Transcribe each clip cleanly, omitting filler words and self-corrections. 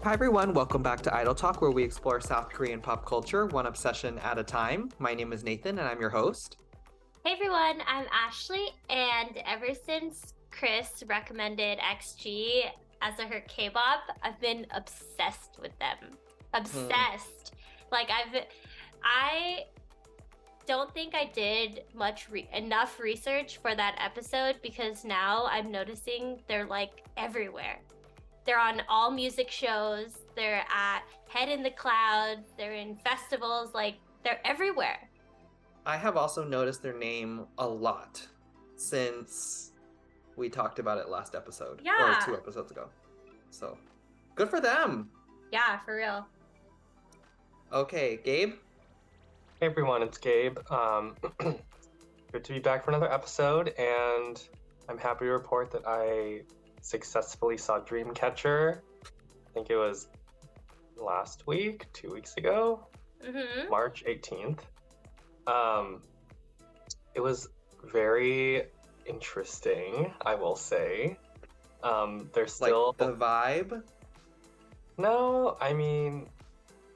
Hi everyone, welcome back to Idol Talk, where we explore South Korean pop culture one obsession at a time. My name is Nathan and I'm your host. Hey everyone, I'm Ashley, and ever since Chris recommended XG as her K-Bop, I've been obsessed with them. Hmm. Obsessed. I don't think I did enough research for that episode because now I'm noticing they're like everywhere. They're on all music shows, they're at Head in the Clouds, they're in festivals, like they're everywhere. I have also noticed their name a lot since we talked about it last episode, or Yeah. 2 episodes ago. So, good for them. Yeah, for real. Okay, Gabe? Hey everyone, it's Gabe. Good to be back for another episode, and I'm happy to report that I successfully saw Dreamcatcher. I think it was last week, 2 weeks ago, March 18th. It was very interesting, I will say. There's still Like the vibe? No, I mean,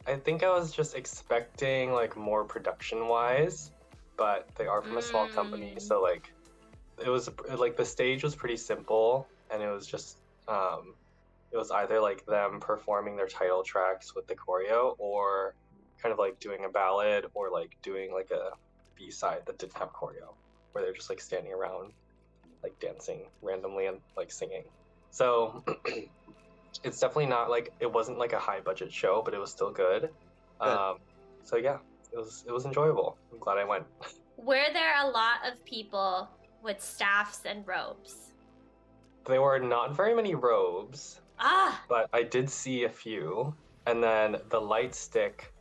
I think I was just expecting like more production-wise, but they are from a small company, so like it was like the stage was pretty simple, and it was just it was either like them performing their title tracks with the choreo, or kind of like doing a ballad, or like doing like a B-side that didn't have choreo, where they're just like standing around like dancing randomly and like singing. So it's definitely not like, it wasn't like a high budget show, but it was still good. Good. So yeah, it was enjoyable. I'm glad I went. Were there a lot of people with staffs and robes? There were not very many robes, Ah, but I did see a few. And then the light stick,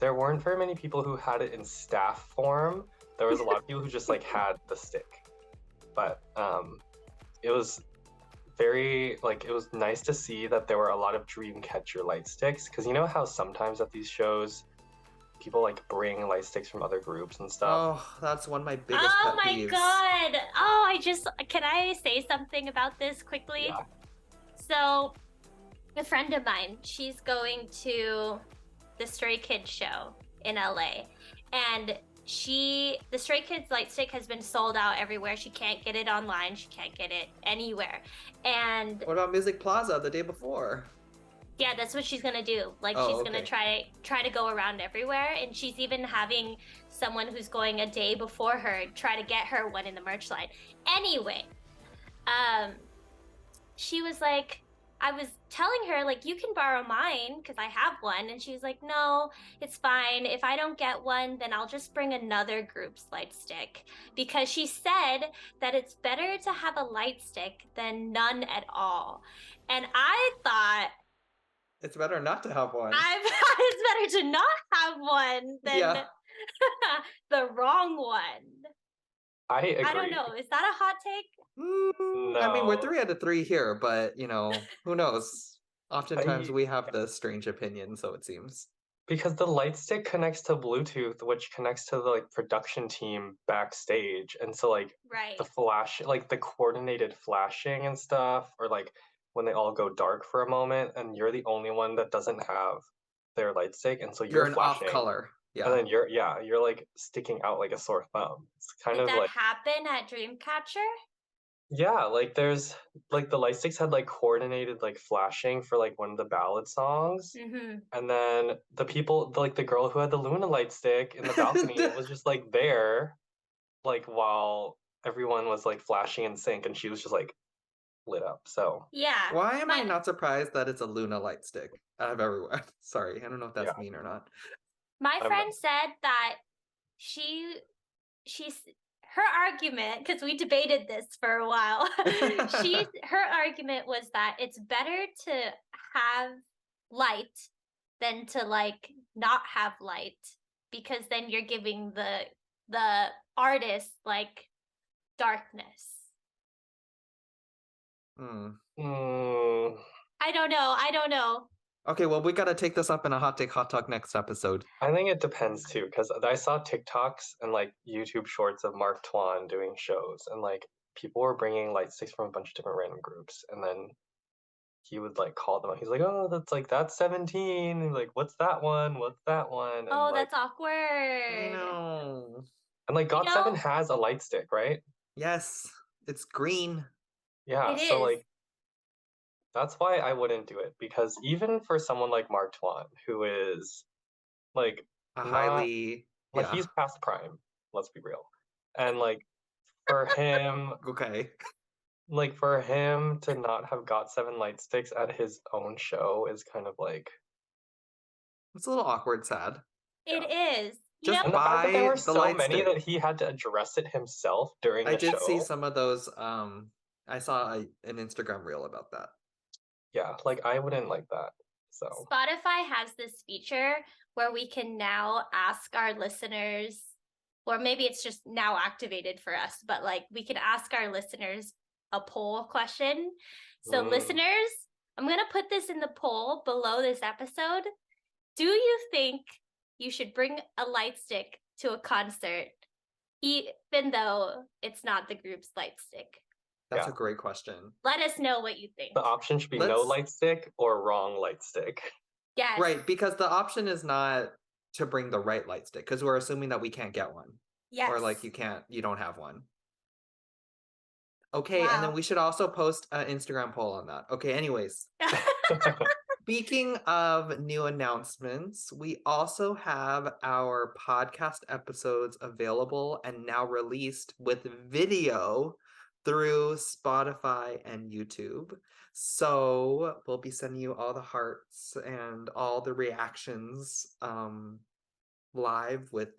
there weren't very many people who had it in staff form. There was a lot of people who just like had the stick. But it was it was nice to see that there were a lot of Dreamcatcher light sticks, because you know how sometimes at these shows people like bring light sticks from other groups and stuff. Oh, that's one of my biggest oh pet my peeves. God. Can I say something about this quickly? Yeah. So, a friend of mine, she's going to the Stray Kids show in LA, and the Stray Kids light stick has been sold out everywhere. She can't get it online. She can't get it anywhere. And What about Music Plaza the day before? yeah, that's what she's gonna do. Like, Oh, she's gonna okay. try to go around everywhere, and she's even having someone who's going a day before her try to get her one in the merch line. Anyway, um, she was like, I was telling her, like, you can borrow mine because I have one, and she was like, no, it's fine. If I don't get one, then I'll just bring another group's light stick, because she said that it's better to have a light stick than none at all. And I thought, It's better not to have one. it's better to not have one than Yeah. the wrong one. I agree. I don't know. Is that a hot take? I mean, we're No. 3 out of 3 here, but who knows? Oftentimes I- we have the strange opinion, so it seems. because the light stick connects to Bluetooth, which connects to the like production team backstage, and so like Right. the flash, like the coordinated flashing and stuff, or like when they all go dark for a moment, and you're the only one that doesn't have their light stick, and so You're you're an off flashing, color. and Yeah. then you're like sticking out like a sore thumb. It's kind Did of that like, happen at Dreamcatcher? yeah, like there's like the light sticks had like coordinated like flashing for like one of the ballad songs. Mm-hmm. And then the people, like the girl who had the Luna light stick in the balcony was just like there, like while everyone was like flashing in sync, and she was just like lit up. So Yeah. Why am I not surprised that it's a Luna light stick out of everyone? Sorry, I don't know if that's yeah, mean or not. My I'm friend said that she's her argument, because we debated this for a while. Her argument was that it's better to have light than to like not have light, because then you're giving the artist like darkness. Hmm. I don't know. I don't know. Okay, well, we gotta take this up in a hot take hot talk next episode. I think it depends too, because I saw TikToks and like YouTube shorts of Mark Twain doing shows, and like people were bringing light sticks from a bunch of different random groups, and then he would like call them out. He's like, oh, that's 17. He's like, what's that one? What's that one? And Oh, like, that's awkward. I know. and like GOT7 has a light stick, right? Yes, it's green. Yeah, It so is. like that's why I wouldn't do it, because even for someone like Mark Twain, who is like A not highly, like yeah. he's past prime, let's be real. And like for him, Okay. like for him to not have GOT7 light sticks at his own show is kind of like, It's a little awkward, sad. It is. You Just know, and the fact that there buy were the so light many stick. that he had to address it himself during I the did see show. some of those. I saw an Instagram reel about that. Yeah, like I wouldn't like that. So Spotify has this feature where we can now ask our listeners, or maybe it's just now activated for us, but like we can ask our listeners a poll question. So listeners, I'm going to put this in the poll below this episode. Do you think you should bring a light stick to a concert, even though it's not the group's light stick? That's a great question. Let us know what you think. the option should be no light stick or wrong light stick. Yes. Right, because the option is not to bring the right light stick, because we're assuming that we can't get one. Yes. Or like you don't have one. Okay, Wow. and then we should also post an Instagram poll on that. Okay, anyways. Speaking of new announcements, we also have our podcast episodes available and now released with video through Spotify and YouTube. So we'll be sending you all the hearts and all the reactions live with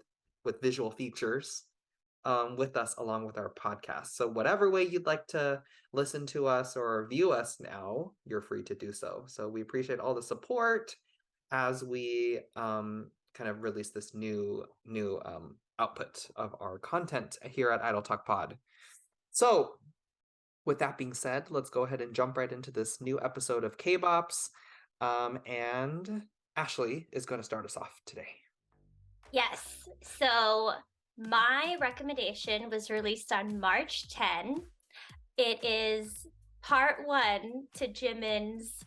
visual features with us along with our podcast. So whatever way you'd like to listen to us or view us now, you're free to do so. So we appreciate all the support as we kind of release this new output of our content here at Idol Talk Pod. So with that being said, let's go ahead and jump right into this new episode of K-Bops. And Ashley is going to start us off today. Yes. So my recommendation was released on March 10. It is part 1 to Jimin's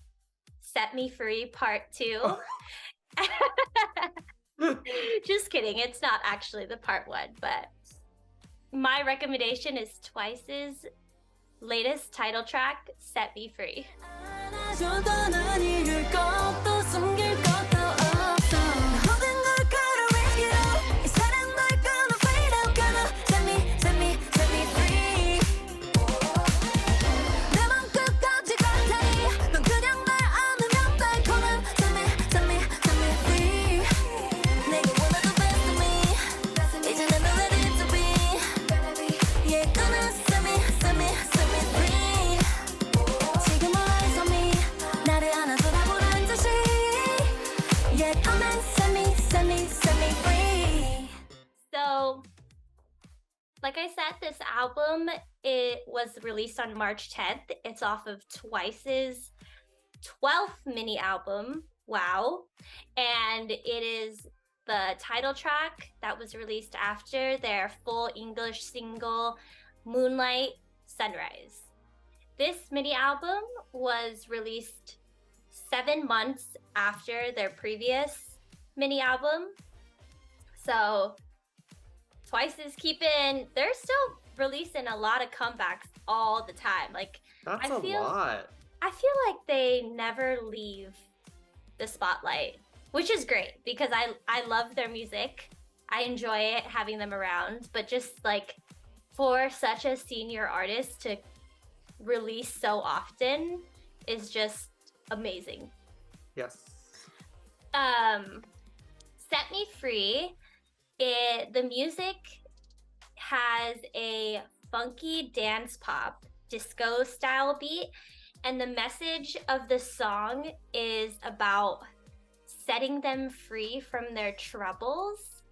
Set Me Free part 2. Oh. Just kidding. It's not actually the part 1, but my recommendation is TWICE's latest title track, Set Me Free. So, like I said, this album, it was released on March 10th. It's off of TWICE's 12th mini album, Wow. And it is the title track that was released after their full English single, Moonlight Sunrise. This mini album was released 7 months after their previous mini album. So TWICE is they're still releasing a lot of comebacks all the time. Like That's a lot. I feel like they never leave the spotlight, which is great because I love their music. I enjoy it having them around, but just like for such a senior artist to release so often is just amazing. Yes. Set Me Free, the music has a funky dance pop, disco style beat, and the message of the song is about setting them free from their troubles.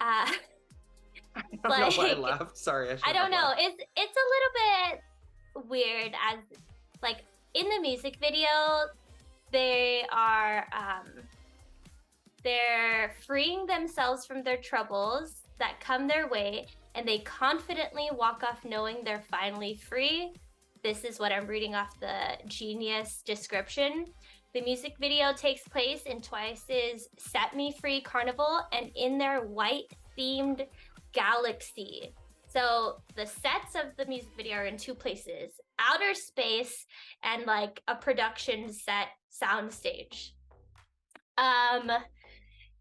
I don't know why I laughed. Sorry, I don't know. It's a little bit weird as like in the music video, they are they're freeing themselves from their troubles that come their way, and they confidently walk off knowing they're finally free. this is what I'm reading off the Genius description. The music video takes place in Twice's Set Me Free Carnival and in their white-themed galaxy. So the sets of the music video are in two places, outer space and like a production set soundstage.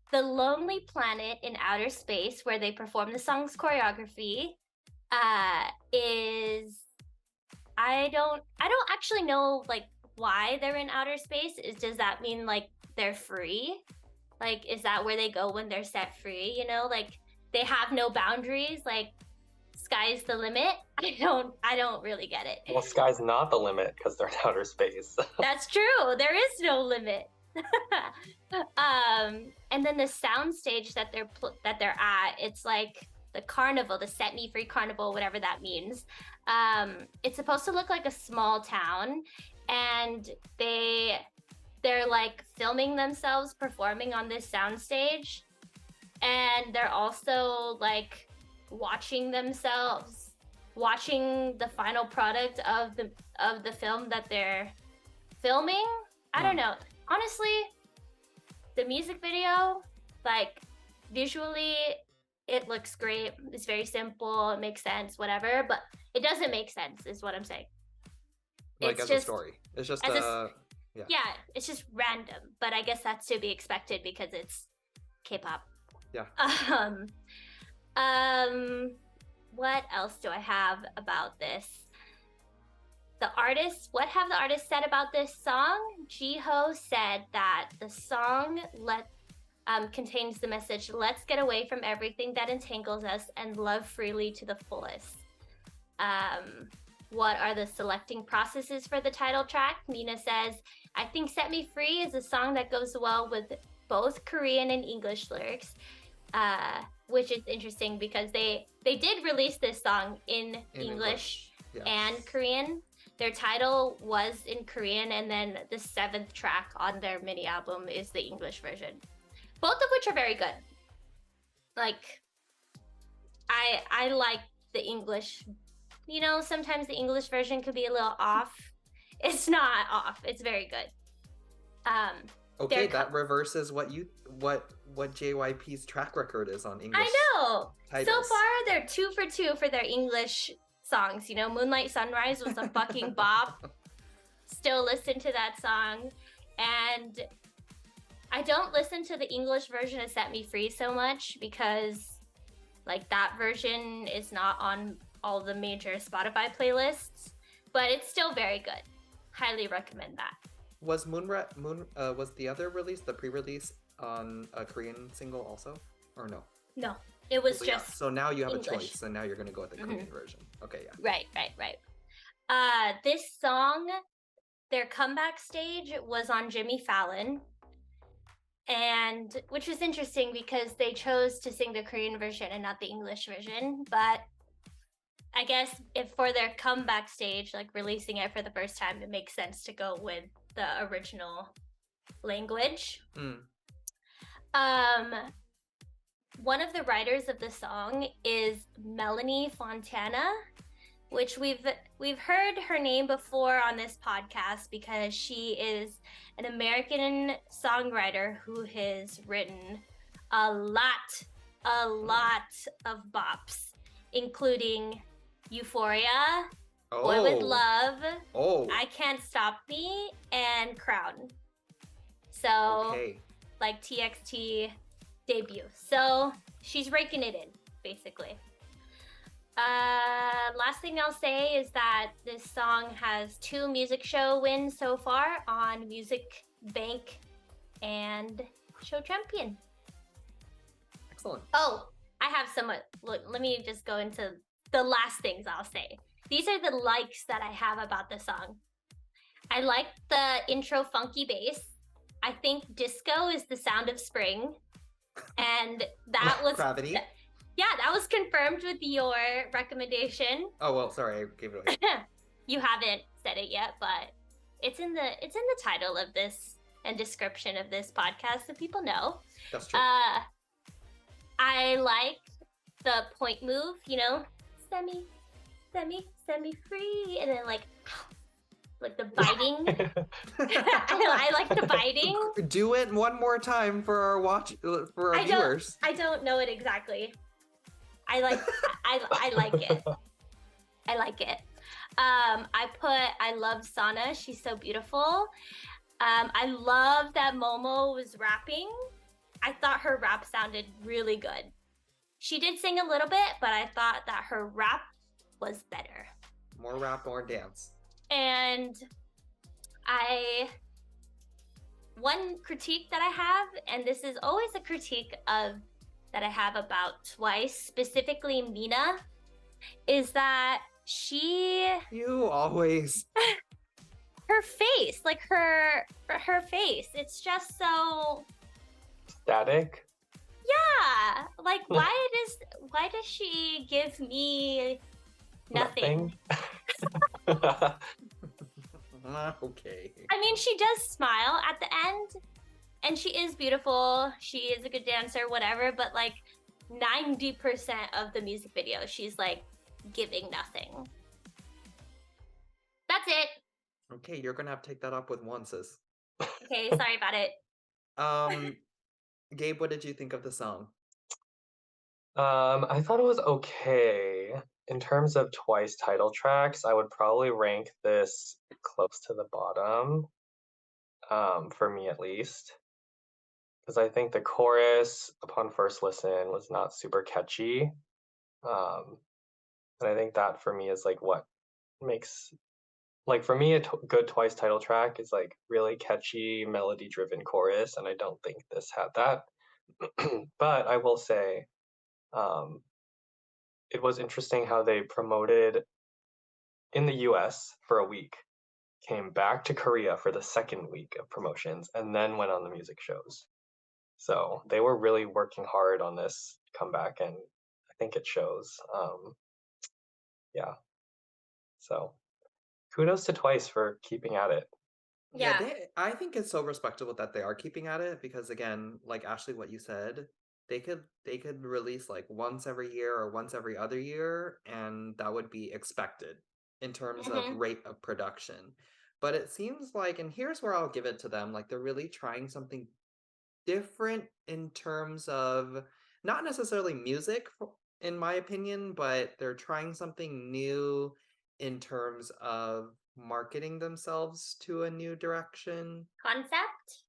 The lonely planet in outer space where they perform the song's choreography is I don't actually know like why they're in outer space. Does that mean like they're free? Like is that where they go when they're set free, you know? Like they have no boundaries, like sky's the limit? I don't really get it. Well, sky's not the limit because they're in outer space. That's true. There is no limit. And then the sound stage that they're at, it's like the carnival, the Set Me Free Carnival, whatever that means. It's supposed to look like a small town, and they're like filming themselves performing on this sound stage, and they're also like watching themselves, watching the final product of the film that they're filming. I don't know. Honestly, the music video, like visually, it looks great. It's very simple. It makes sense, whatever. But it doesn't make sense, is what I'm saying. Like as a story. It's just yeah, it's just random. But I guess that's to be expected because it's K-pop. Yeah. What else do I have about this? What have the artists said about this song? Jiho said that the song contains the message, let's get away from everything that entangles us and love freely to the fullest. What are the selecting processes for the title track? Nina says, I think Set Me Free is a song that goes well with both Korean and English lyrics, which is interesting because they did release this song in English. Yes. And Korean. Their title was in Korean, and then the 7th track on their mini album is the English version. Both of which are very good. Like, I like the English. You know, sometimes the English version could be a little off. It's not off. It's very good. Okay, that reverses what JYP's track record is on English. I know. Titles. So far, they're 2 for 2 for their English songs. You know, Moonlight Sunrise was a fucking bop. Still listen to that song. And I don't listen to the English version of Set Me Free so much because like that version is not on all the major Spotify playlists, but it's still very good. Highly recommend that. Was was the other release, the pre-release, on a Korean single also, or no? No, it was just. So now you have English. a choice, and now you're gonna go with the Korean version. Okay, yeah. Right. This song, their comeback stage was on Jimmy Fallon, and which was interesting because they chose to sing the Korean version and not the English version. But I guess if for their comeback stage, like releasing it for the first time, it makes sense to go with the original language. One of the writers of the song is Melanie Fontana, which we've heard her name before on this podcast because she is an American songwriter who has written a lot of bops, including Euphoria, Boy with Love, I Can't Stop Me, and Crown. So, like TXT debut. So, she's raking it in, basically. Last thing I'll say is that this song has 2 music show wins so far on Music Bank and Show Champion. Excellent. Oh, I have some. Look, let me just go into the last things I'll say. These are the likes that I have about the song. I like the intro funky bass. I think disco is the sound of spring. And that was CRAVITY. Yeah, that was confirmed with your recommendation. Oh well, sorry, I gave it away. You haven't said it yet, but it's in the title of this and description of this podcast, so people know. That's true. I like the point move, you know, semi set me free, and then like the biting. I like the biting. Do it one more time for our viewers. I don't know it exactly. I like it. I like it. I love Sana. She's so beautiful. I love that Momo was rapping. I thought her rap sounded really good. She did sing a little bit, but I thought that her rap was better. More rap, more dance. And one critique that I have, and this is always a critique that I have about Twice, specifically Mina, is that You always. her face, like her face, it's just so Static. yeah. Like why does she give me nothing? Okay. I mean, she does smile at the end, and she is beautiful. She is a good dancer, whatever. But like 90% of the music video, she's like giving nothing. That's it. Okay, you're gonna have to take that up with Wances. Okay, sorry about it. Gabe, what did you think of the song? I thought it was okay. In terms of Twice title tracks, I would probably rank this close to the bottom, for me at least. Because I think the chorus, upon first listen, was not super catchy. And I think that for me is like what makes, like for me, a good Twice title track is like really catchy, melody driven chorus, and I don't think this had that. But I will say, it was interesting how they promoted in the US for a week, came back to Korea for the second week of promotions, and then went on the music shows. So they were really working hard on this comeback, and I think it shows. Yeah. So kudos to Twice for keeping at it. Yeah, Yeah. I think it's so respectable that they are keeping at it because again, like Ashley, what you said, they could release like once every year or once every other year, and that would be expected in terms of rate of production. But it seems like, and here's where I'll give it to them, like they're really trying something different in terms of not necessarily music, in my opinion, but they're trying something new in terms of marketing themselves to a new direction. Concept?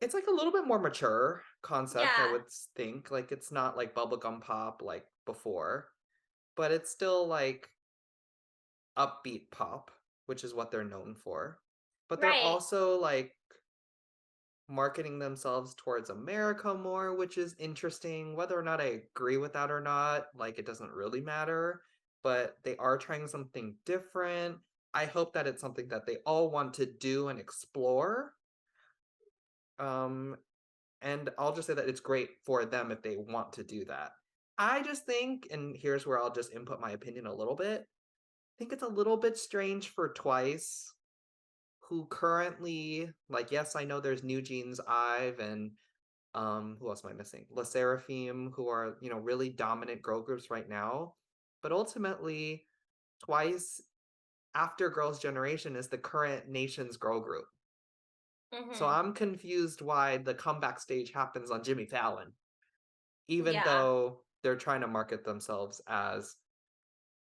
It's like a little bit more mature concept, I Yeah. would think. Like it's not like bubblegum pop like before, but it's still like upbeat pop, which is what they're known for. But they're Right. also like marketing themselves towards America more, which is interesting. Whether or not I agree with that or not, like it doesn't really matter, but they are trying something different. I hope that it's something that they all want to do and explore. And I'll just say that it's great for them if they want to do that. I just think, and here's where I'll just input my opinion a little bit. I think it's a little bit strange for Twice, who currently, like, yes, I know there's New Jeans, IVE, and who else am I missing? La Seraphim, who are, really dominant girl groups right now. But ultimately, Twice, after Girls' Generation, is the current nation's girl group. So I'm confused why the comeback stage happens on Jimmy Fallon, even though they're trying to market themselves as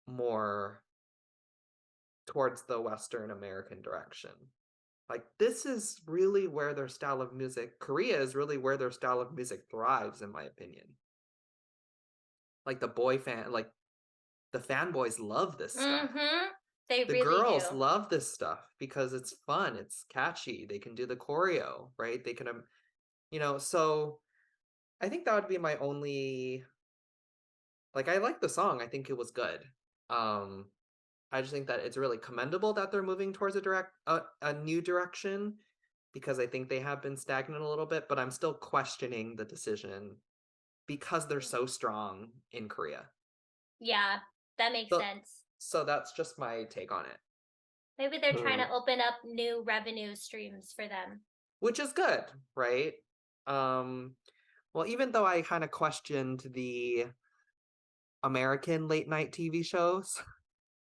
more towards the Western American direction. Like, this is really where their style of music, Korea is really where their style of music thrives, in my opinion. Like, the fanboys love this stuff. They The really girls do. love this stuff because it's fun, it's catchy, they can do the choreo, right? They can, so I think that would be my only, like, I like the song, I think it was good. I just think that it's really commendable that they're moving towards a new direction, because I think they have been stagnant a little bit, but I'm still questioning the decision because they're so strong in Korea. Yeah, that makes sense. So that's just my take on it. Maybe they're trying to open up new revenue streams for them. Which is good, right? Well, even though I kind of questioned the American late night TV shows,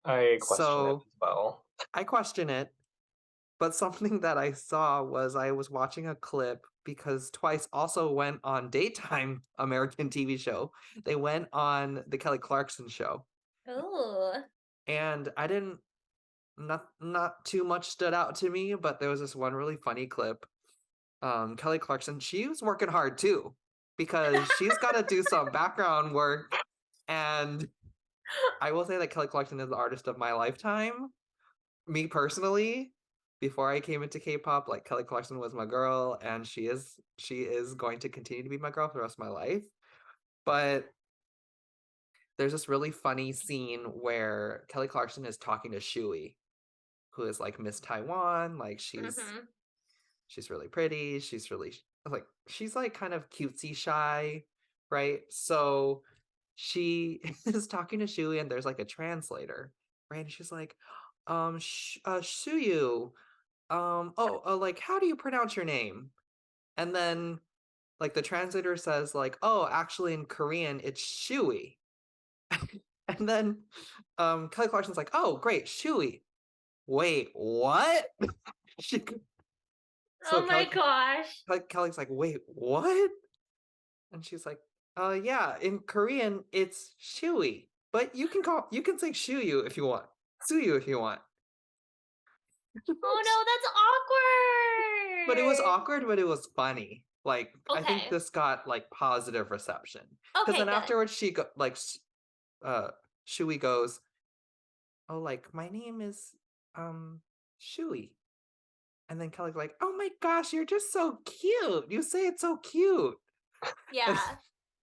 I question it So as well. I question it, but something that I saw was I was watching a clip because Twice also went on daytime American TV show. They went on the Kelly Clarkson show, Ooh. and I didn't not too much stood out to me, but there was this one really funny clip. Kelly Clarkson, she was working hard too because she's got to do some background work, and I will say that Kelly Clarkson is the artist of my lifetime. Me personally, before I came into K-pop, like Kelly Clarkson was my girl, and she is going to continue to be my girl for the rest of my life. But there's this really funny scene where Kelly Clarkson is talking to Shui, who is like Miss Taiwan. Like Mm-hmm. she's really pretty. She's like kind of cutesy shy, right? So she is talking to Shui, and there's like a translator, right? And she's like, Shuyu, like, how do you pronounce your name? And then like the translator says like, oh, actually in Korean it's Shui. And then Kelly Clarkson's like, oh, great, Shui. Wait, what? she so Oh my gosh. Kelly's like, wait, what? And she's like, yeah, in Korean it's Shui, but you can say Shuyu if you want, Suyu if you want. Oh no, that's But it was awkward. awkward, but it was funny. Like, I think Okay. this got like positive reception. Because Okay, then good. afterwards Shui goes, oh, like my name is Shui. And then Kelly's like, oh my gosh, you're just so cute. You say it's so cute. And Yeah.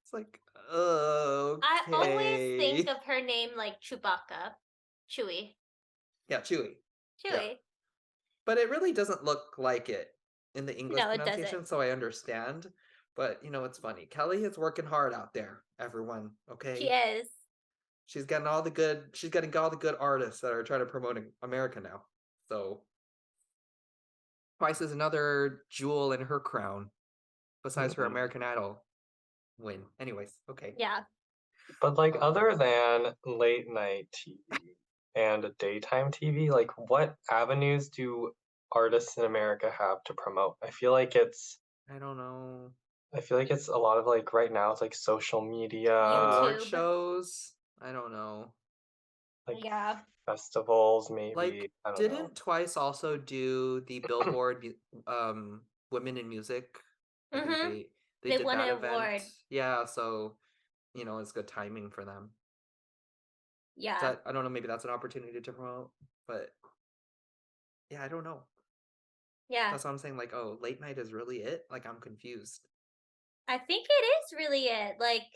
it's like, I always think okay. of her name like Chewbacca. Chewie. Yeah, Chewy. Yeah. Chewie. But it really doesn't look like it in the English No, it doesn't. pronunciation, so I understand. But it's funny. Kelly is working hard out there, everyone. She Okay. is. She's getting all the good artists that are trying to promote America now. So Twice is another jewel in her crown, besides her Mhm. American Idol win. Anyways, okay. Yeah. But like Um, other than late night TV and daytime TV, like what avenues do artists in America have to promote? I don't know. I feel like it's a lot of like right now it's like social media, Award YouTube. shows? I don't know. like Yeah. festivals Like, maybe. I don't know. didn't Twice also do the Billboard Women in Music? I think Mm-hmm. they They did won that an event. award. Yeah, so it's good timing for them. Yeah. That I don't know, maybe that's an opportunity to promote, but yeah, I don't know. Yeah. That's what I'm saying. Like, oh, late night is really it? Like, I'm confused. I think it is really it. Like,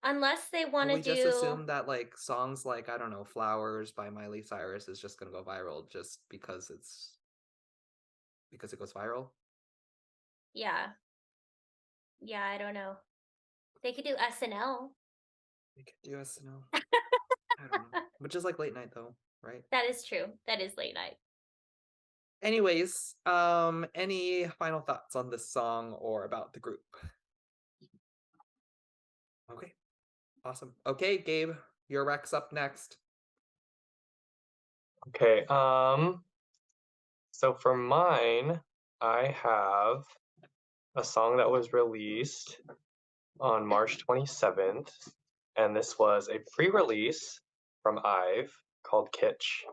unless they want Will to we just do. assume that like songs like, I don't know, Flowers by Miley Cyrus is just gonna go viral just because it goes viral? Yeah. Yeah, I don't know. They could do SNL. We could do SNL. I don't know. Which is like late night though, right? That is true. That is late night. Anyways, any final thoughts on this song or about the group? Okay, awesome. Okay, Gabe, your rec's up next. Okay, so for mine, I have a song that was released on March 27th, and this was a pre-release from IVE called Kitsch.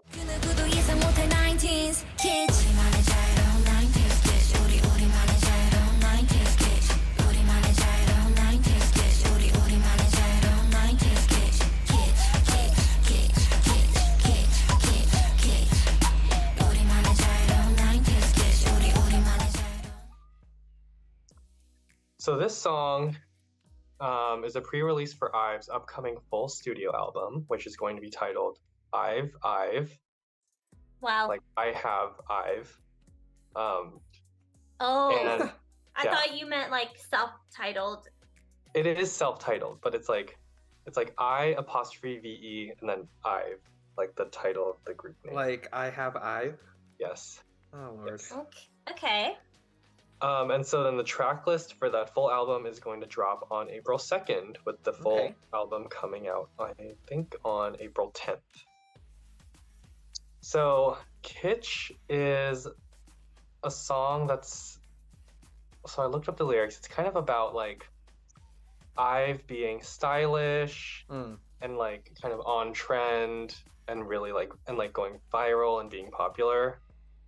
So this song is a pre-release for IVE's upcoming full studio album, which is going to be titled IVE IVE. Wow. Like I have IVE. Oh, And I yeah. thought you meant like self-titled. it is self-titled, but it's like I apostrophe VE and then IVE, like the title of the group name. Like, I have IVE. Yes. Oh Lord. Yes. Okay. And so then the track list for that full album is going to drop on April 2nd, with the full Okay. album coming out, I think, on April 10th. So Kitsch is a song that's, so I looked up the lyrics. It's kind of about like IVE being stylish Mm. and like kind of on trend and really like going viral and being popular.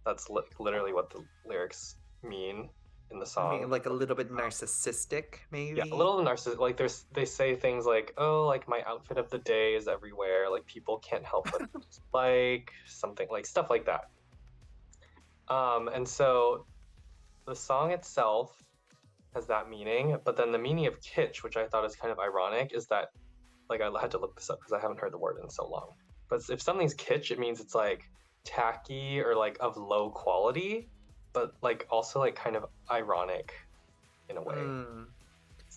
That's literally what the lyrics mean in the I song. mean, like a little bit narcissistic, maybe. Yeah, a little narcissistic. Like they say things like, "Oh, like my outfit of the day is everywhere. Like people can't help but like something like stuff like that." And so the song itself has that meaning, but then the meaning of kitsch, which I thought is kind of ironic, is that like I had to look this up because I haven't heard the word in so long. But if something's kitsch, it means it's like tacky or like of low quality, but like also like kind of ironic in a way. Mm.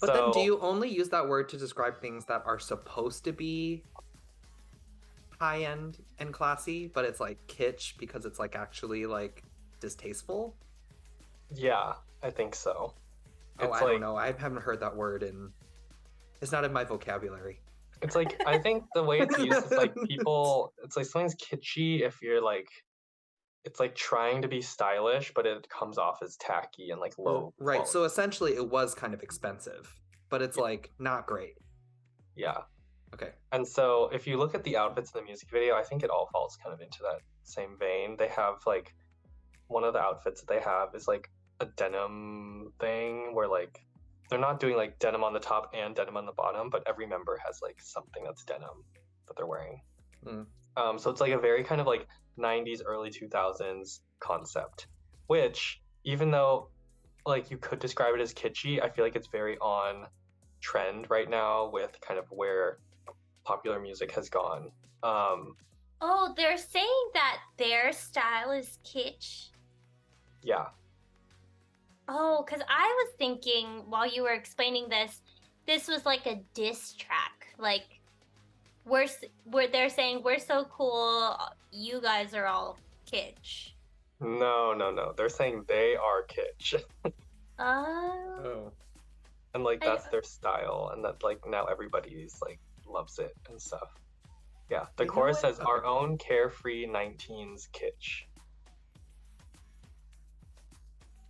But then do you only use that word to describe things that are supposed to be high-end and classy, but it's like kitsch because it's like actually like distasteful? Yeah, I think so. Oh, I don't know. I haven't heard that word and it's not in my vocabulary. It's like, I think the way it's used is like people, it's like something's kitschy if you're like, it's like trying to be stylish, but it comes off as tacky and like low Right. quality. So essentially it was kind of expensive, but it's like not great. Yeah. Okay. And so if you look at the outfits in the music video, I think it all falls kind of into that same vein. They have like, one of the outfits that they have is like a denim thing where like they're not doing like denim on the top and denim on the bottom, but every member has like something that's denim that they're wearing. So it's like a very kind of like 90s, early 2000s concept, which even though like you could describe it as kitschy, I feel like it's very on trend right now with kind of where popular music has gone. Oh, they're saying that their style is kitsch. Yeah. Oh, because I was thinking while you were explaining this was like a diss track. Like, we're they're saying we're so cool, you guys are all kitsch. No. They're saying they are kitsch. Oh. And like that's their style, and that like now everybody's like loves it and stuff. Yeah, the chorus says our own carefree 19s kitsch.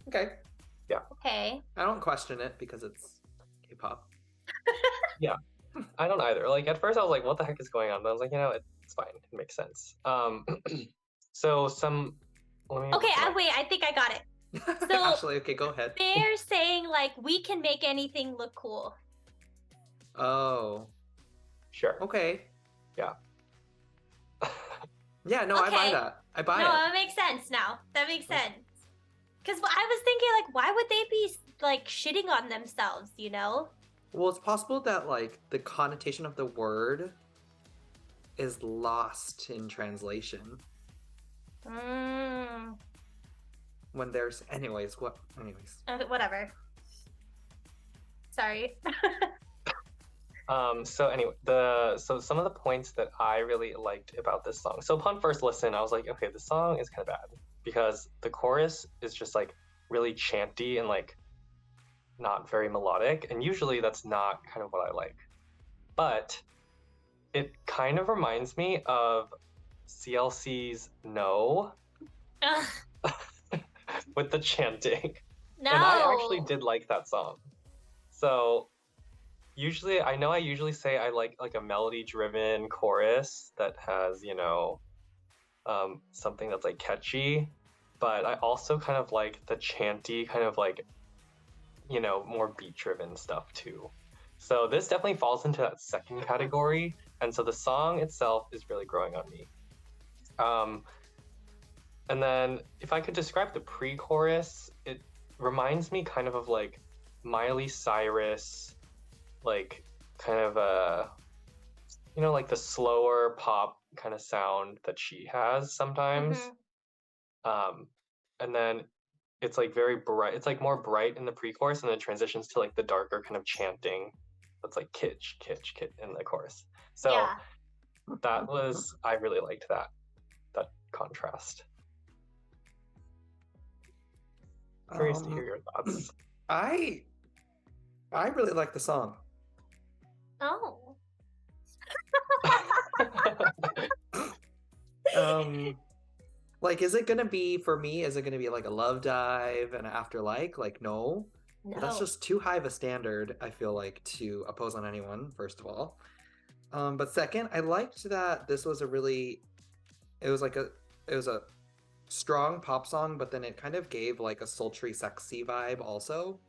Okay. Yeah. Okay. I don't question it because it's K-pop. Yeah, I don't either. Like at first I was like, what the heck is going on? But I was like, you know, it's fine. It makes sense. So some. Okay, wait. I think I got it. So Ashley, okay, go ahead. They're saying like we can make anything look cool. Oh. Sure. Okay. Yeah. Yeah, no, Okay. I buy that. I buy it. No, that makes sense now. That makes sense. Because I was thinking, like, why would they be like shitting on themselves? You know? Well, it's possible that like the connotation of the word is lost in translation. When there's, anyways, whatever. Sorry. So anyway, so some of the points that I really liked about this song. So upon first listen, I was like, okay, the song is kind of bad because the chorus is just like really chanty and like not very melodic, and usually that's not kind of what I like. But it kind of reminds me of CLC's No with the chanting. No. And I actually did like that song. So usually I usually say I like a melody driven chorus that has, you know, something that's like catchy, but I also kind of like the chanty kind of like, you know, more beat driven stuff too. So this definitely falls into that second category, and so the song itself is really growing on me. And then if I could describe the pre-chorus, it reminds me kind of like Miley Cyrus, like kind of you know, like the slower pop kind of sound that she has sometimes. And then it's like very bright, it's like more bright in the pre-chorus, and then transitions to like the darker kind of chanting that's like kitsch in the chorus. So yeah. That was, I really liked that contrast. Curious to hear your thoughts. I really like the song. Oh. Like, is it gonna be, for me, is it gonna be like a Love Dive and After Like no. But that's No. just too high of a standard, I feel like, to oppose on anyone, first of all. But second, I liked that this was it was like it was a strong pop song, but then it kind of gave like a sultry, sexy vibe also,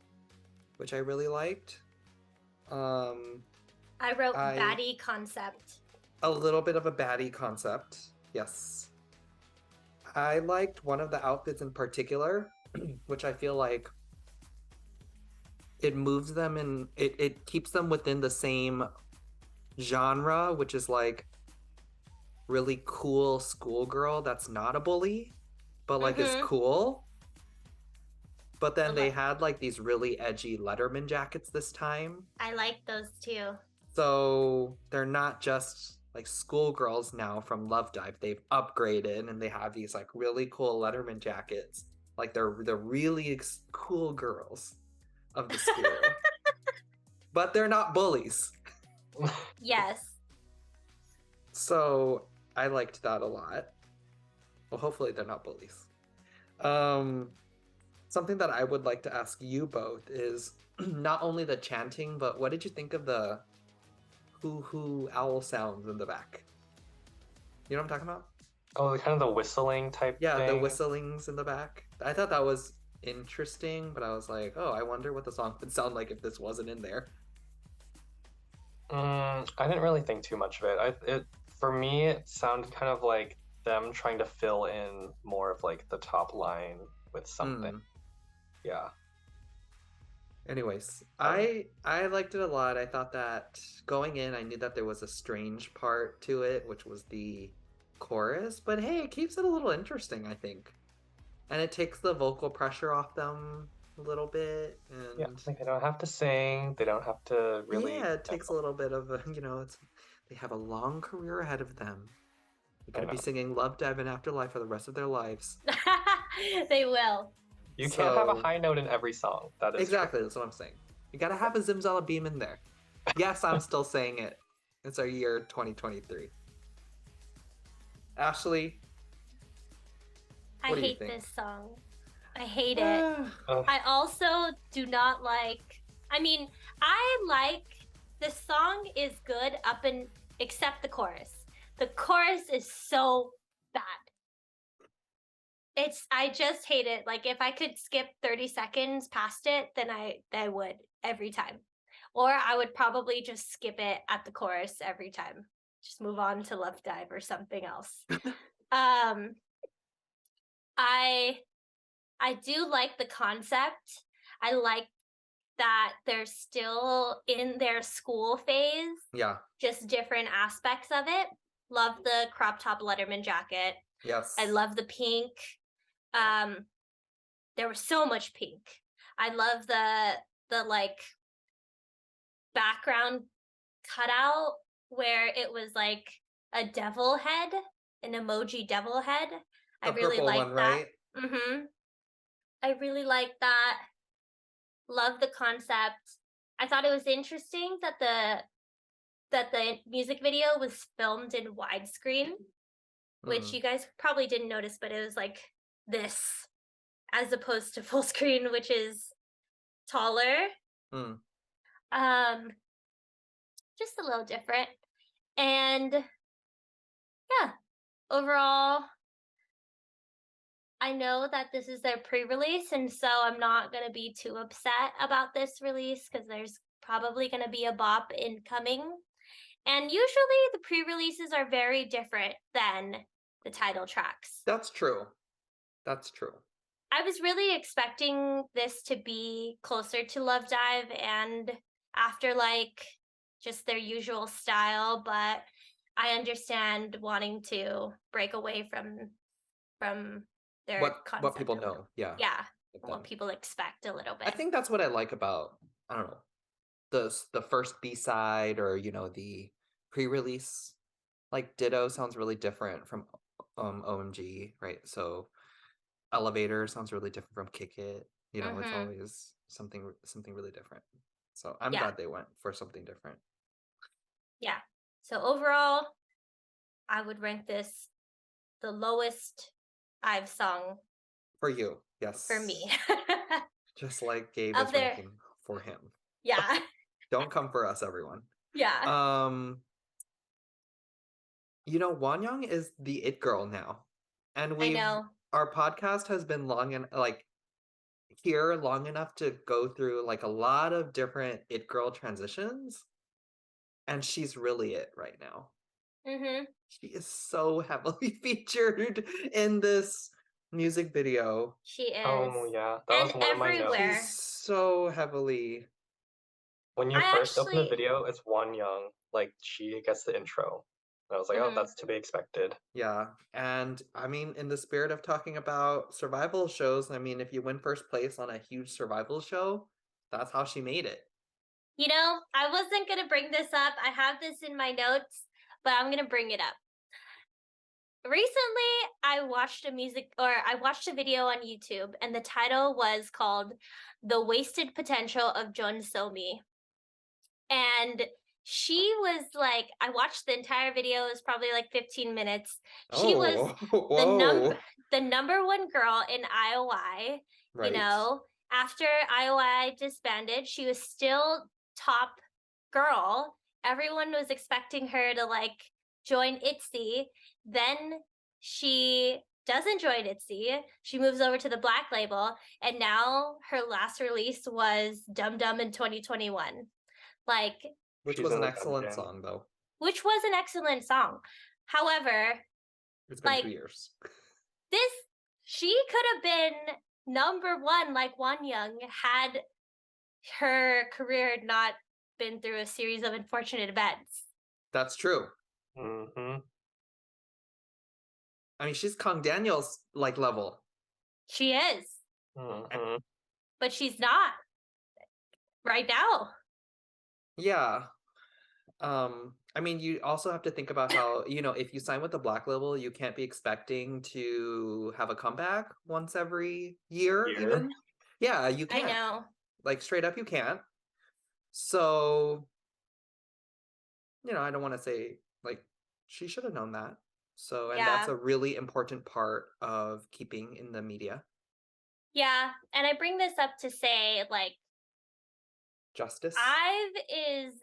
which I really liked. I wrote I baddie concept. a little bit of a baddie concept, yes. I liked one of the outfits in particular, which I feel like it moves them and it keeps them within the same genre, which is like really cool schoolgirl that's not a bully, but like is cool. But then they had like these really edgy Letterman jackets this time. I like those too. So they're not just like schoolgirls now from Love Dive. They've upgraded and they have these like really cool Letterman jackets. Like they're the really cool girls of the school. But they're not bullies. Yes. So I liked that a lot. Well, hopefully they're not bullies. Something that I would like to ask you both is not only the chanting, but what did you think of the hoo owl sounds in the back? You know what I'm talking about? Oh, kind of the whistling type Yeah, thing. the whistlings in the back. I thought that was interesting, but I was like, oh, I wonder what the song would sound like if this wasn't in there. I didn't really think too much of it. For me, it sounded kind of like them trying to fill in more of like the top line with something. Yeah. Anyways, I liked it a lot. I thought that going in, I knew that there was a strange part to it, which was the chorus, but hey, it keeps it a little interesting, I think. And it takes the vocal pressure off them a little bit. And Yeah, like they don't have to sing. They don't have to really. yeah, it takes a little bit of a, they have a long career ahead of them. They're going to be singing Love Dive and Afterlife for the rest of their lives. They will. You can't have a high note in every song. That is exactly. true. That's what I'm saying. You got to have a Zimzala beam in there. Yes, I'm still saying it. It's our year 2023. Ashley, I what do you hate think? this song. I hate it. I also do not like. I mean, I like the song is good except the chorus. The chorus is so bad. I just hate it. Like if I could skip 30 seconds past it, then I would every time. Or I would probably just skip it at the chorus every time. Just move on to Love Dive or something else. I do like the concept. I like that they're still in their school phase. Yeah. Just different aspects of it. Love the crop top Letterman jacket. Yes. I love the pink. There was so much pink. I love the like background cutout where it was like a devil head, an emoji devil head. I really like that. Right? I really like that. Love the concept. I thought it was interesting that the music video was filmed in widescreen, which you guys probably didn't notice, but it was like this as opposed to full screen, which is taller. Just a little different. And yeah, overall, I know that this is their pre-release, and so I'm not going to be too upset about this release because there's probably going to be a bop incoming. And usually the pre-releases are very different than the title tracks. That's true. That's true. I was really expecting this to be closer to Love Dive and After Like just their usual style, but I understand wanting to break away from their concept. What people know. Yeah. Yeah. What people expect a little bit. I think that's what I like about, I don't know, the first B-side or, the pre-release. Like Ditto sounds really different from OMG, right? So Elevator sounds really different from Kick It. It's always something really different. So I'm glad they went for something different. Yeah. So overall, I would rank this the lowest IVE song For you, yes. for me. Just like Gabe Up is there. ranking for him. Yeah. Don't come for us, everyone. Yeah. You know, Wanyang is the it girl now. And I know. our podcast has been long and like here long enough to go through like a lot of different it girl transitions. And she's really it right now. Mm-hmm. She is so heavily featured in this music video. She is. Oh yeah, that And was one of my notes. everywhere. She's so heavily. When you I first open the actually- video, it's Wonyoung. Like she gets the intro. And I was like, oh, Mhm. that's to be expected. Yeah. And I mean, in the spirit of talking about survival shows, I mean, if you win first place on a huge survival show, that's how she made it. You know, I wasn't going to bring this up. I have this in my notes, but I'm going to bring it up. Recently, I watched a video on YouTube, and the title was called The Wasted Potential of Jeon So-mi. And she was like, I watched the entire video, it was probably like 15 minutes. She was whoa. the number one girl in IOI. Right. You know, after IOI disbanded, she was still top girl. Everyone was expecting her to like join ITZY. Then she doesn't join ITZY. She moves over to the Black label, and now her last release was Dum Dum in 2021. Like, Which She's was in an the excellent dungeon. song, though. which was an excellent song. However, It's been like 2 years. she could have been number one like Wonyoung had her career not been through a series of unfortunate events. That's true. Mm-hmm. I mean, she's Kang Daniel's like level. She is, Mm-hmm. but she's not right now. Yeah. I mean, you also have to think about how, you know, if you sign with the Black label, you can't be expecting to have a comeback once every year, even. Yeah, you I can't. know. Like, straight up, you can't. So, you know, I don't want to say, like, she should have known that. So, and that's Yeah. a really important part of keeping in the media. Yeah, and I bring this up to say, like, Justice. IVE is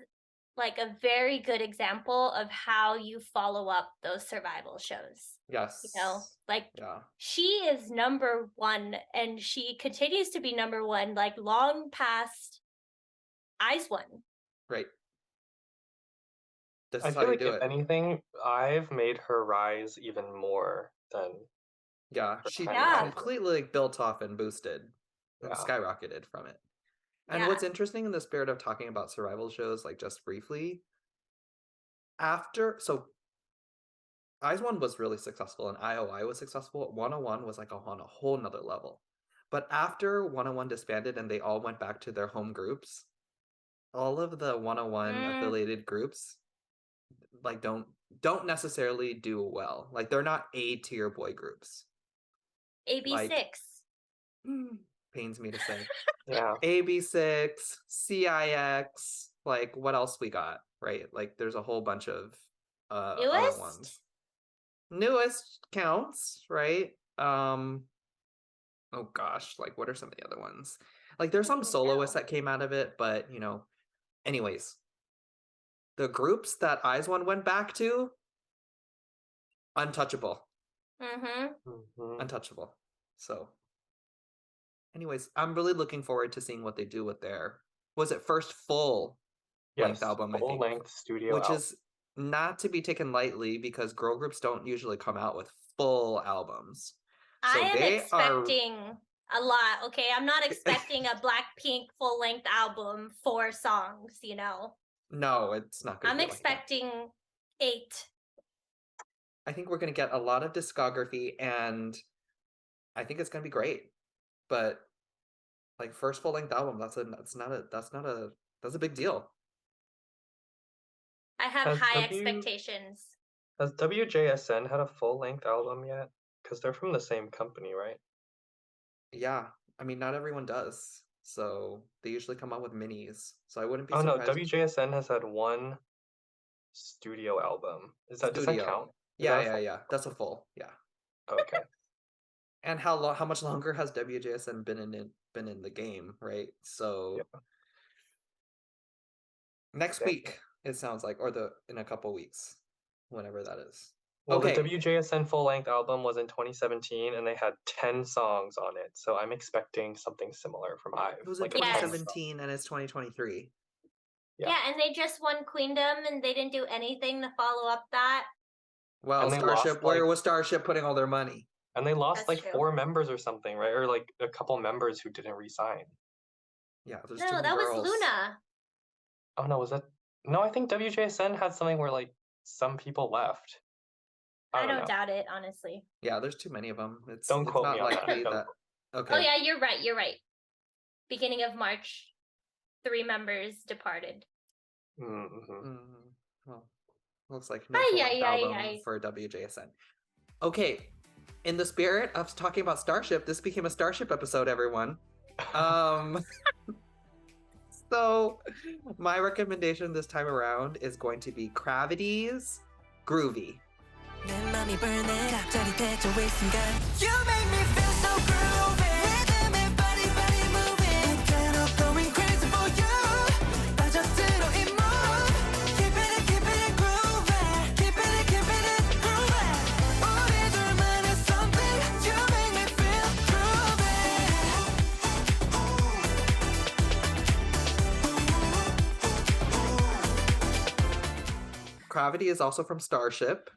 like a very good example of how you follow up those survival shows. Yes. You know, like Yeah. she is number one, and she continues to be number one, like long past IVE. Right. This I is how feel you like do if it. anything, I've made her rise even more than Yeah, her she time Yeah. completely like built off and boosted and Yeah. skyrocketed from it. And Yeah. what's interesting in the spirit of talking about survival shows, like just briefly, so IVE was really successful and IOI was successful. 101 was like on a whole nother level. But after 101 disbanded and they all went back to their home groups, all of the 101 affiliated groups like don't necessarily do well. Like they're not A tier boy groups. AB6. Like, pains me to say. Yeah. AB6, CIX, like what else we got, right? Like there's a whole bunch of other Newest? ones. Newest counts, right? Oh gosh, like what are some of the other ones? Like there's some soloists that came out of it, but you know, anyways. The groups that IVE went back to, untouchable. Mm-hmm. Untouchable. So anyways, I'm really looking forward to seeing what they do with their first full length album, I think. Full-length studio which album. is not to be taken lightly because girl groups don't usually come out with full albums. So I am they expecting a lot, okay? I'm not expecting a Blackpink full-length album, 4 songs, you know? No, it's not going to I'm be like that. expecting 8. I think we're going to get a lot of discography and I think it's going to be great. But like first full-length album, that's a big deal. I have Has high expectations. Has WJSN had a full-length album yet? Because they're from the same company, right? Yeah, I mean not everyone does. So they usually come out with minis. So I wouldn't be Oh no, surprised. WJSN has had one studio album. Does that count? Yeah. That's a full. Yeah. Okay. And how much longer has WJSN been in the game, right? So next week it sounds like, or in a couple weeks, whenever that is. Well, Okay. the WJSN full-length album was in 2017, and they had 10 songs on it. So I'm expecting something similar from IVE. It was in like a 10 2017 and it's 2023. Yeah, and they just won Queendom, and they didn't do anything to follow up that. Well, And they Starship, lost, where was Starship putting all their money? And they lost That's like true. 4 members or something, right? Or like a couple members who didn't resign. Yeah, there's No, too many that girls. was Luna. Oh no, was that? No, I think WJSN had something where like some people left. I don't know. doubt it, honestly. Yeah, there's too many of them. It's Don't quote not me on likely that. that. Okay. Oh yeah, you're right. You're right. Beginning of March, 3 members departed. Well, looks like no Ay, full-length ay, ay, album ay. for WJSN. Okay, in the spirit of talking about Starship, this became a Starship episode, everyone. So my recommendation this time around is going to be CRAVITY's Groovy. 내 맘이 burning 갑자기 대조의 순간 You make me feel so groovy Rhythm body body moving Can't stop going crazy for you 빠져들어 이 mood Keep it groovy Keep it groovy 우리 둘만의 something You make me feel groovy CRAVITY is also from Starship.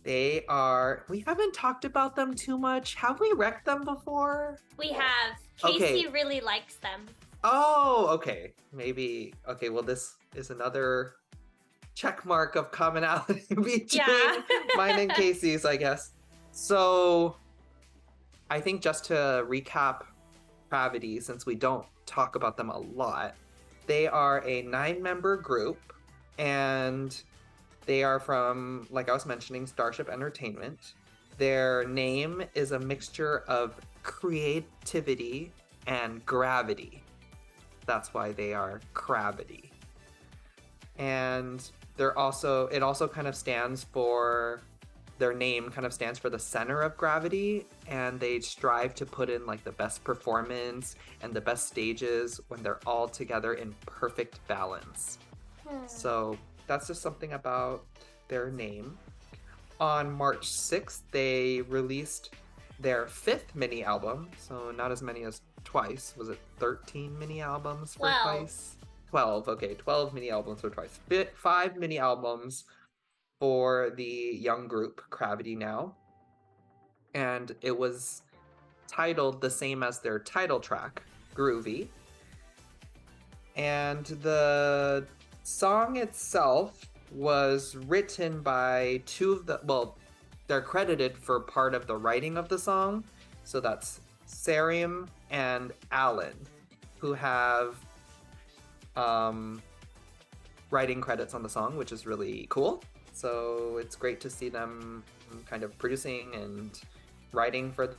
We haven't talked about them too much. Have we wrecked them before? We have. Casey really likes them. Oh, okay. Maybe. Okay, well, this is another check mark of commonality between mine and Casey's, I guess. So I think just to recap CRAVITY, since we don't talk about them a lot, they are a 9-member group, and they are from, like I was mentioning, Starship Entertainment. Their name is a mixture of creativity and gravity. That's why they are CRAVITY. And it also kind of stands for, their name kind of stands for the center of gravity, and they strive to put in like the best performance and the best stages when they're all together in perfect balance. So that's just something about their name. On March 6th, they released their 5th mini album, so not as many as Twice. Was it 13 mini albums for 12. Twice? 12, okay, 12 mini albums for Twice. 5 mini albums for the young group CRAVITY now. And it was titled the same as their title track, Groovy. And the song itself was written by they're credited for part of the writing of the song. So that's Sarim and Alan, who have writing credits on the song, which is really cool. So it's great to see them kind of producing and writing for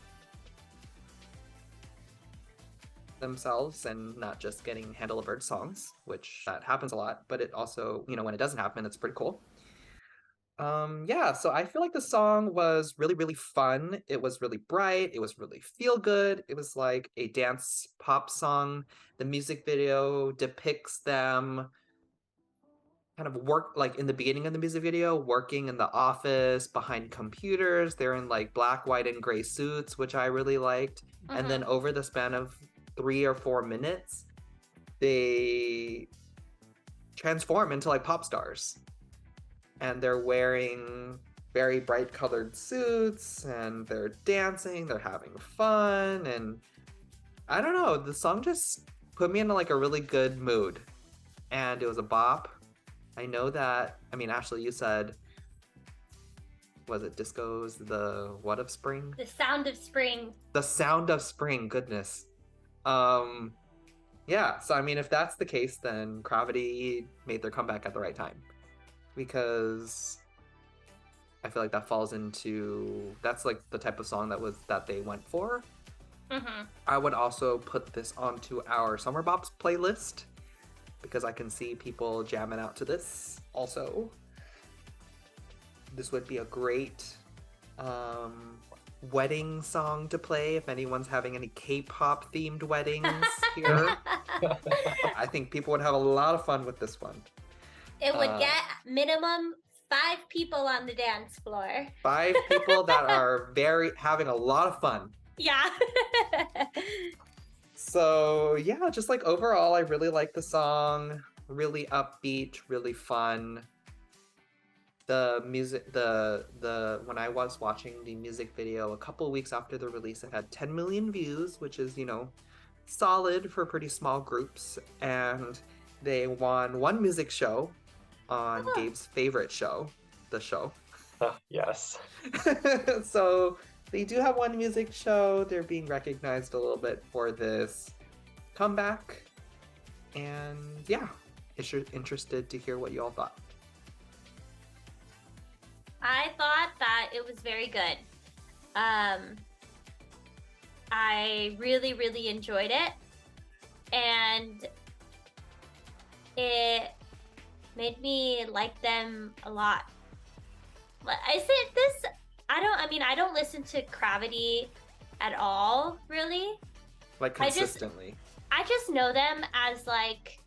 themselves and not just getting hand-delivered songs, which that happens a lot, but it also, when it doesn't happen, it's pretty cool. So I feel like the song was really, really fun. It was really bright. It was really feel good. It was like a dance pop song. The music video depicts them kind of like in the beginning of the music video, working in the office behind computers. They're in like black, white, and gray suits, which I really liked. And then over the span of 3 or 4 minutes, they transform into like pop stars. And they're wearing very bright colored suits, and they're dancing, they're having fun, and I don't know, the song just put me into like a really good mood. And it was a bop. I know that, Ashley, you said, was it Disco's The What of Spring? The Sound of Spring. The Sound of Spring, goodness. So if that's the case, then CRAVITY made their comeback at the right time. Because I feel like that's like the type of song that they went for. I would also put this onto our Summer Bops playlist, because I can see people jamming out to this also. This would be a great wedding song to play if anyone's having any K-pop themed weddings here. I think people would have a lot of fun with this one. It would get minimum 5 people on the dance floor. 5 people that are having a lot of fun. Yeah. So yeah, just like overall, I really like the song. Really upbeat, really fun. The music, when I was watching the music video a couple weeks after the release, it had 10 million views, which is, you know, solid for pretty small groups. And they won 1 music show on Gabe's favorite show, the show. Yes. So they do have 1 music show. They're being recognized a little bit for this comeback. And yeah, interested to hear what you all thought. I thought that it was very good. I really, really enjoyed it. And it made me like them a lot. I don't listen to CRAVITY at all, really. Like consistently. I just know them as like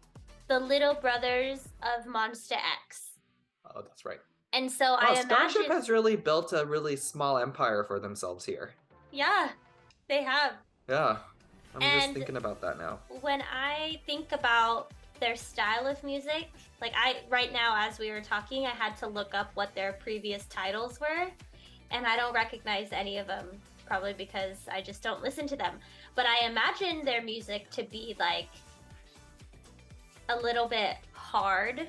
the little brothers of Monster X. Oh, that's right. And so I Starship imagine has really built a really small empire for themselves here. Yeah, they have. Yeah. I'm just And thinking about that now. when I think about their style of music, like right now as we were talking, I had to look up what their previous titles were, and I don't recognize any of them, probably because I just don't listen to them. But I imagine their music to be like a little bit hard.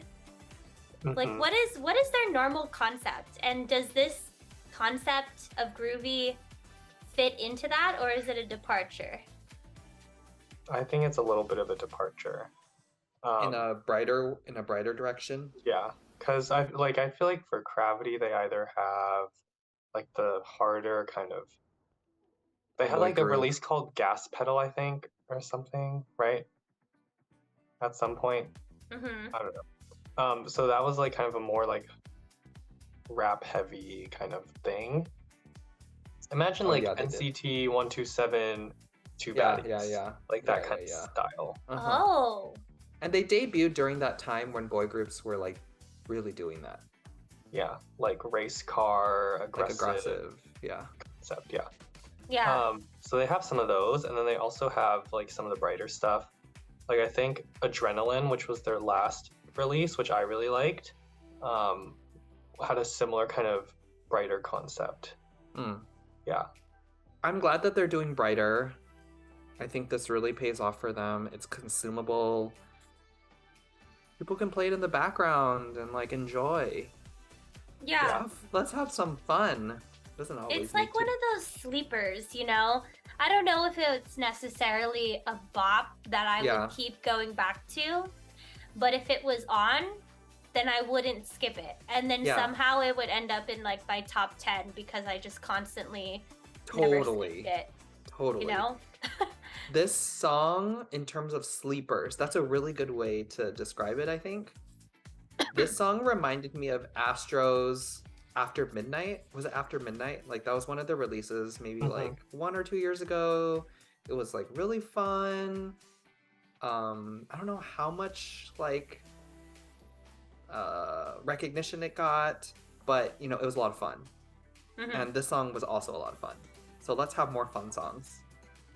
Like what is their normal concept? And does this concept of Groovy fit into that, or is it a departure? I think it's a little bit of a departure. In a brighter direction. Yeah, because I feel like for CRAVITY they either have like the harder kind of. They had Boy like a group. release called Gas Pedal, I think, or something, right? At some point, Mm-hmm. I don't know. So that was like kind of a more like rap heavy kind of thing. Imagine like yeah, they did. NCT 127, Two Yeah, Baddies, yeah. like that Yeah, kind yeah, of style. Uh-huh. Oh. And they debuted during that time when boy groups were like really doing that. Yeah, like race car, Like aggressive. Yeah. concept. Yeah. Yeah. So they have some of those, and then they also have like some of the brighter stuff. Like I think Adrenaline, which was their last release, which I really liked, had a similar kind of brighter concept. Yeah. I'm glad that they're doing brighter. I think this really pays off for them. It's consumable. People can play it in the background and like enjoy. Yeah. Let's have some fun. Doesn't always It's like need one to. of those sleepers, you know? I don't know if it's necessarily a bop that I Yeah. would keep going back to, but if it was on, then I wouldn't skip it. And then Yeah. somehow it would end up in like my top 10 because I just constantly never Totally. skipped it, Totally. you know? This song, in terms of sleepers, that's a really good way to describe it, I think. This song reminded me of Astro's After Midnight. Was it After Midnight? Like, that was one of the releases maybe like 1 or 2 years ago. It was like really fun. I don't know how much like recognition it got, but you know, it was a lot of fun. Mhm. And this song was also a lot of fun. So let's have more fun songs,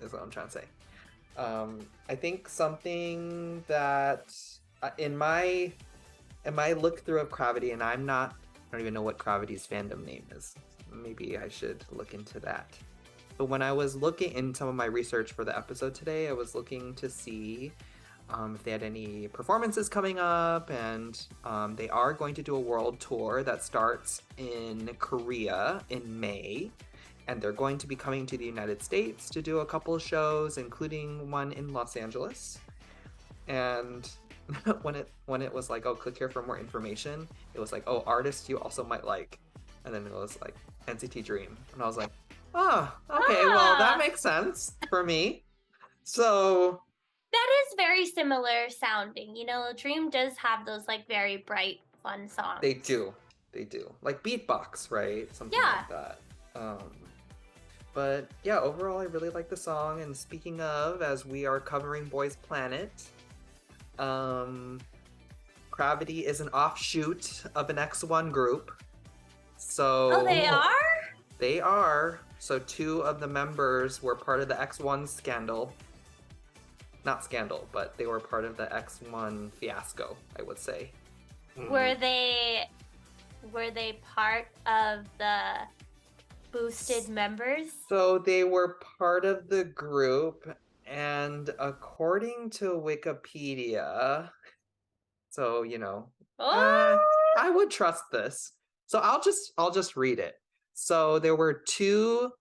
is what I'm trying to say. I think something that in my look through of CRAVITY, and I don't even know what CRAVITY's fandom name is. Maybe I should look into that. But when I was looking in some of my research for the episode today, I was looking to see if they had any performances coming up, and they are going to do a world tour that starts in Korea in May. And they're going to be coming to the United States to do a couple of shows, including one in Los Angeles. And when it was like, oh, click here for more information, it was like, oh, artists you also might like. And then it was like NCT Dream. And I was like, oh, okay, well, that makes sense for me. So That is very similar sounding. You know, Dream does have those like very bright, fun songs. they do. Like Beatbox, right? Something Yeah. like that. But yeah, overall, I really like the song. And speaking of, as we are covering Boys Planet, CRAVITY is an offshoot of an X1 group. So Oh, they are? They are. So 2 of the members were part of the X1 scandal. Not scandal, but they were part of the X1 fiasco, I would say. Were they part of the boosted members? So they were part of the group, and according to Wikipedia, so Oh, I would trust this. So I'll just read it. So there were 2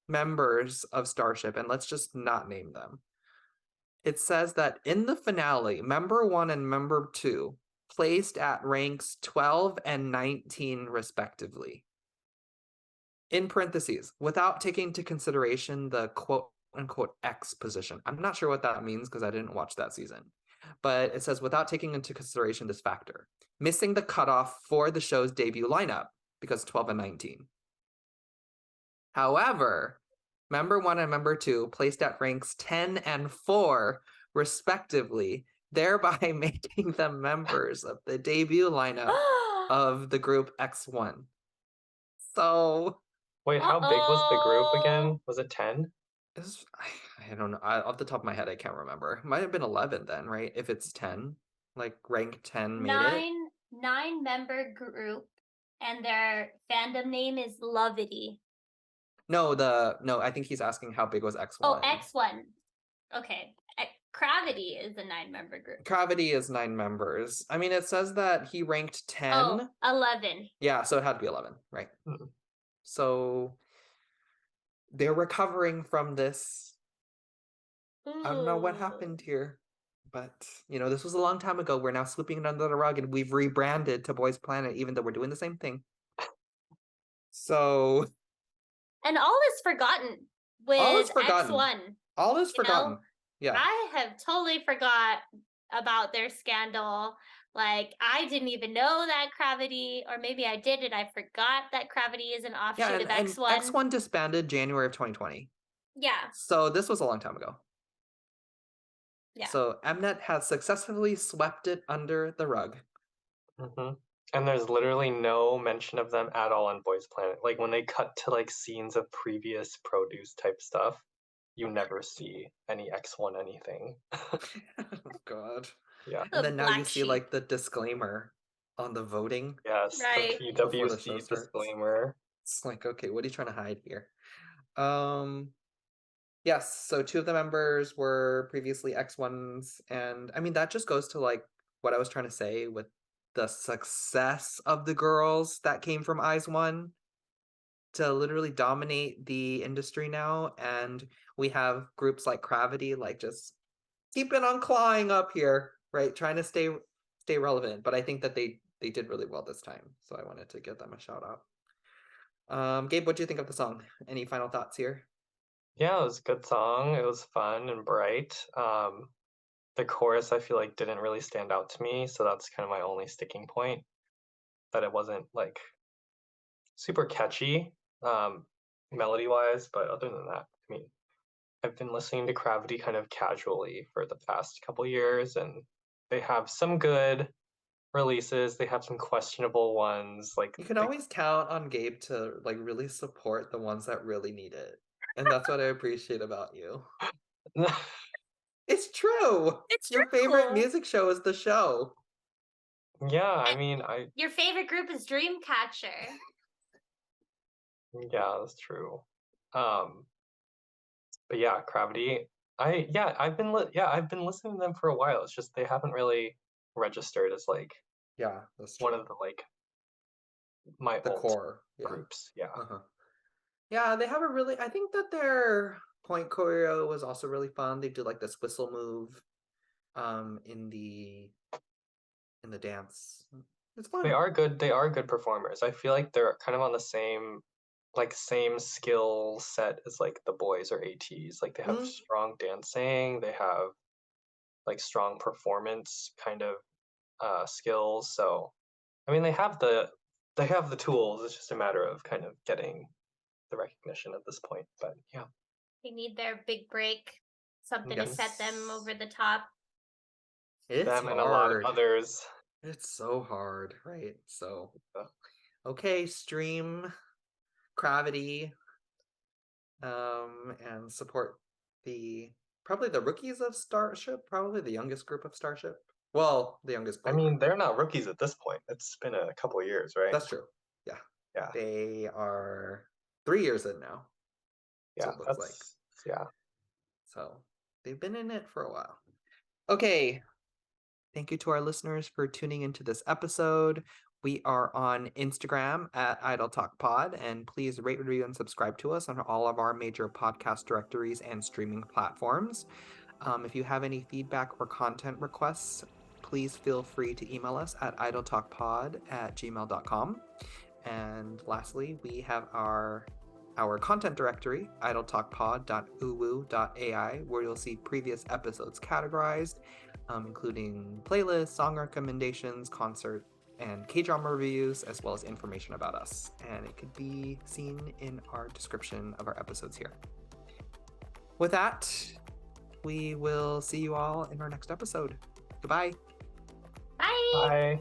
members of Starship, and let's just not name them. It says that in the finale, member 1 and member 2 placed at ranks 12 and 19 respectively. In parentheses, without taking into consideration the quote unquote X position. I'm not sure what that means because I didn't watch that season. But it says without taking into consideration this factor, missing the cutoff for the show's debut lineup because 12 and 19. However, member 1 and member 2 placed at ranks 10 and 4 respectively, thereby making them members of the debut lineup of the group X1. So Wait, how big was the group again? Was it 10? I don't know. Off the top of my head, I can't remember. It might have been 11 then, right? If it's 10, like rank 10 made it. 9-member group, and their fandom name is Lovity. No, I think he's asking how big was X1. Oh, X1. Okay. CRAVITY is a 9-member group. CRAVITY is 9 members. I mean, it says that he ranked 10. Oh, 11. Yeah, so it had to be 11, right? Mm-hmm. So they're recovering from this. Ooh. I don't know what happened here, but this was a long time ago. We're now sweeping it under the rug, and we've rebranded to Boys Planet, even though we're doing the same thing. So, and all is forgotten with X1. All is forgotten. Yeah. I have totally forgot about their scandal. Like, I didn't even know that CRAVITY, or maybe I did and I forgot that CRAVITY is an offshoot of X1. And X1 disbanded January of 2020. Yeah. So this was a long time ago. Yeah. So Mnet has successfully swept it under the rug. Mm-hmm. And there's literally no mention of them at all on Boys Planet. Like when they cut to like scenes of previous produce type stuff, you never see any X1 anything. Oh God. Yeah. And then now you see like the disclaimer on the voting. Yes, right. the PWC disclaimer. It's like, okay, what are you trying to hide here? Yes, so 2 of the members were previously X1s, and I mean that just goes to like what I was trying to say with the success of the girls that came from IVE to literally dominate the industry now, and we have groups like CRAVITY like just keeping on clawing up here, right? Trying to stay relevant, but I think that they did really well this time, so I wanted to give them a shout out. Gabe, what do you think of the song? Any final thoughts here? Yeah, it was a good song. It was fun and bright. The chorus I feel like didn't really stand out to me, so that's kind of my only sticking point. That it wasn't like super catchy, melody wise, but other than that, I mean, I've been listening to CRAVITY kind of casually for the past couple years, and they have some good releases. They have some questionable ones. Like you can always count on Gabe to like really support the ones that really need it, and that's what I appreciate about you. It's true. It's your true. favorite music show is the show. Yeah, I mean, your favorite group is Dreamcatcher. Yeah, that's true. But yeah, CRAVITY. I've been listening to them for a while. It's just they haven't really registered as like that's true. one of the like the core groups. Yeah. Yeah, they have a really. I think that their point choreo was also really fun. They do like this whistle move, in the dance. It's fun. They are good. They are good performers. I feel like they're kind of on the same skill set as like the boys or ATs. Like they have strong dancing. They have like strong performance kind of skills. So I mean, they have the tools. It's just a matter of kind of getting the recognition at this point. But yeah. They need their big break, something to set them Yes. over the top. It's Them and a lot of hard. others. It's so hard, right? So, Yeah. okay, stream CRAVITY, and support probably the rookies of Starship, probably the youngest group of Starship. Well, the youngest I group. mean, they're not rookies at this point. It's been a couple of years, right? That's true. Yeah. Yeah. They are 3 years in now. Yeah, So it looks like. yeah. So they've been in it for a while. Okay. Thank you to our listeners for tuning into this episode. We are on Instagram at Idol Talk Pod, and please rate, review, and subscribe to us on all of our major podcast directories and streaming platforms. If you have any feedback or content requests, please feel free to email us at idletalkpod@gmail.com. And lastly, we have our content directory, idletalkpod.uwu.ai, where you'll see previous episodes categorized, including playlists, song recommendations, concert and K-drama reviews, as well as information about us. And it could be seen in our description of our episodes here. With that, we will see you all in our next episode. Goodbye. Bye. Bye.